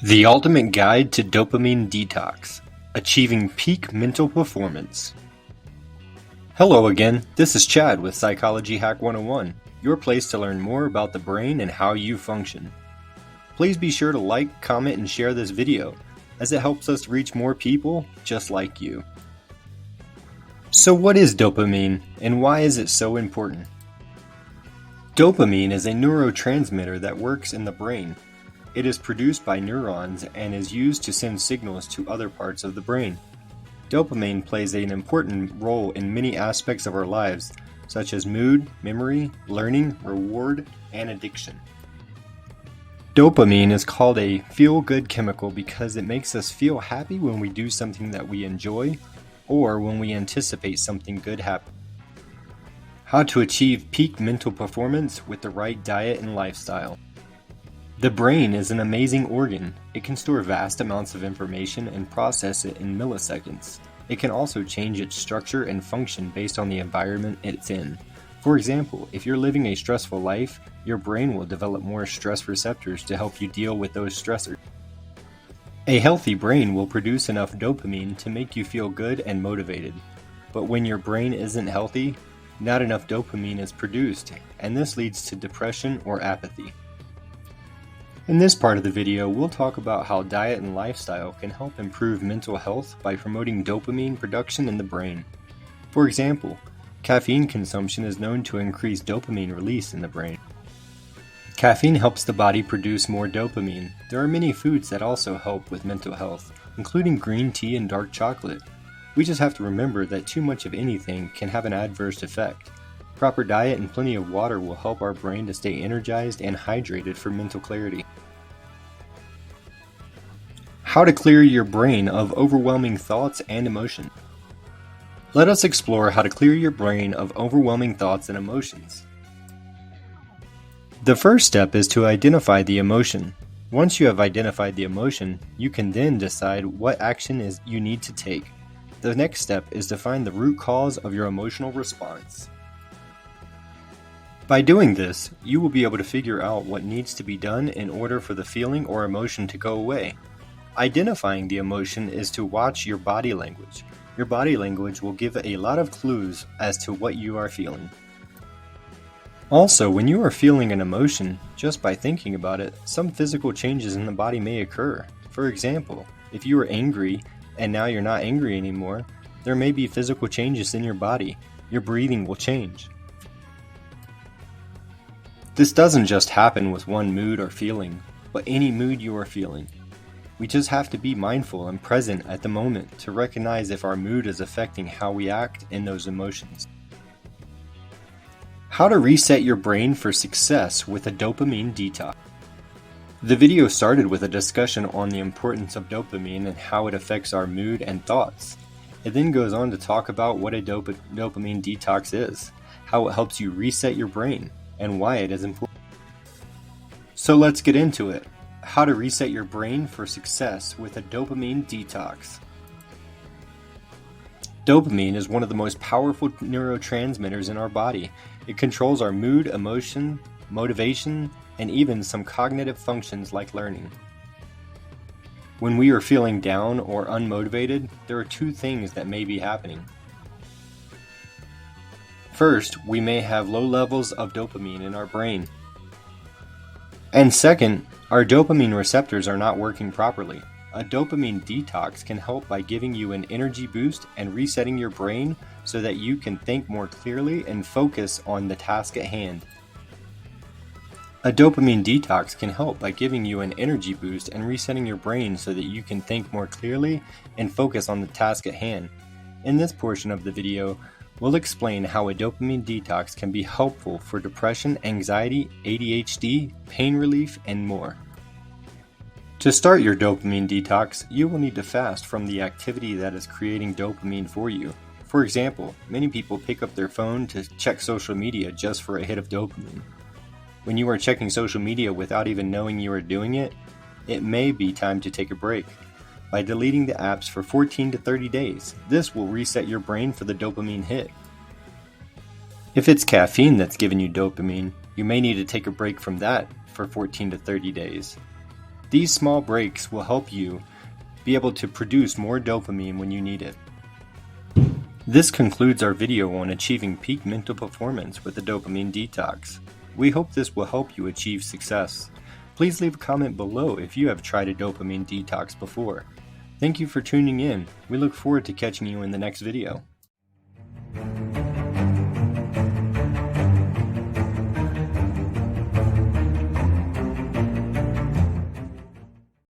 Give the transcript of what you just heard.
The Ultimate Guide to Dopamine Detox: Achieving Peak Mental Performance. Hello again, this is Chad with Psychology Hack 101, your place to learn more about the brain and how you function. Please be sure to like, comment, and share this video, as it helps us reach more people just like you. So what is dopamine, and why is it so important? Dopamine is a neurotransmitter that works in the brain. It is produced by neurons and is used to send signals to other parts of the brain. Dopamine plays an important role in many aspects of our lives, such as mood, memory, learning, reward, and addiction. Dopamine is called a feel-good chemical because it makes us feel happy when we do something that we enjoy or when we anticipate something good happening. How to achieve peak mental performance with the right diet and lifestyle. The brain is an amazing organ. It can store vast amounts of information and process it in milliseconds. It can also change its structure and function based on the environment it's in. For example, if you're living a stressful life, your brain will develop more stress receptors to help you deal with those stressors. A healthy brain will produce enough dopamine to make you feel good and motivated. But when your brain isn't healthy, not enough dopamine is produced, and this leads to depression or apathy. In this part of the video, we'll talk about how diet and lifestyle can help improve mental health by promoting dopamine production in the brain. For example, caffeine consumption is known to increase dopamine release in the brain. Caffeine helps the body produce more dopamine. There are many foods that also help with mental health, including green tea and dark chocolate. We just have to remember that too much of anything can have an adverse effect. Proper diet and plenty of water will help our brain to stay energized and hydrated for mental clarity. How to clear your brain of overwhelming thoughts and emotions. Let us explore how to clear your brain of overwhelming thoughts and emotions. The first step is to identify the emotion. Once you have identified the emotion, you can then decide what action you need to take. The next step is to find the root cause of your emotional response. By doing this, you will be able to figure out what needs to be done in order for the feeling or emotion to go away. Identifying the emotion is to watch your body language. Your body language will give a lot of clues as to what you are feeling. Also, when you are feeling an emotion, just by thinking about it, some physical changes in the body may occur. For example, if you are angry and now you're not angry anymore, there may be physical changes in your body. Your breathing will change. This doesn't just happen with one mood or feeling, but any mood you are feeling. We just have to be mindful and present at the moment to recognize if our mood is affecting how we act in those emotions. How to reset your brain for success with a dopamine detox. The video started with a discussion on the importance of dopamine and how it affects our mood and thoughts. It then goes on to talk about what a dopamine detox is, how it helps you reset your brain, and why it is important. So let's get into it. How to reset your brain for success with a dopamine detox. Dopamine is one of the most powerful neurotransmitters in our body. It controls our mood, emotion, motivation, and even some cognitive functions like learning. When we are feeling down or unmotivated, there are two things that may be happening. First, we may have low levels of dopamine in our brain. And second, our dopamine receptors are not working properly. A dopamine detox can help by giving you an energy boost and resetting your brain so that you can think more clearly and focus on the task at hand. A dopamine detox can help by giving you an energy boost and resetting your brain so that you can think more clearly and focus on the task at hand. In this portion of the video, we'll explain how a dopamine detox can be helpful for depression, anxiety, ADHD, pain relief, and more. To start your dopamine detox, you will need to fast from the activity that is creating dopamine for you. For example, many people pick up their phone to check social media just for a hit of dopamine. When you are checking social media without even knowing you are doing it, it may be time to take a break. By deleting the apps for 14 to 30 days, this will reset your brain for the dopamine hit. If it's caffeine that's giving you dopamine, you may need to take a break from that for 14 to 30 days. These small breaks will help you be able to produce more dopamine when you need it. This concludes our video on achieving peak mental performance with the dopamine detox. We hope this will help you achieve success. Please leave a comment below if you have tried a dopamine detox before. Thank you for tuning in. We look forward to catching you in the next video.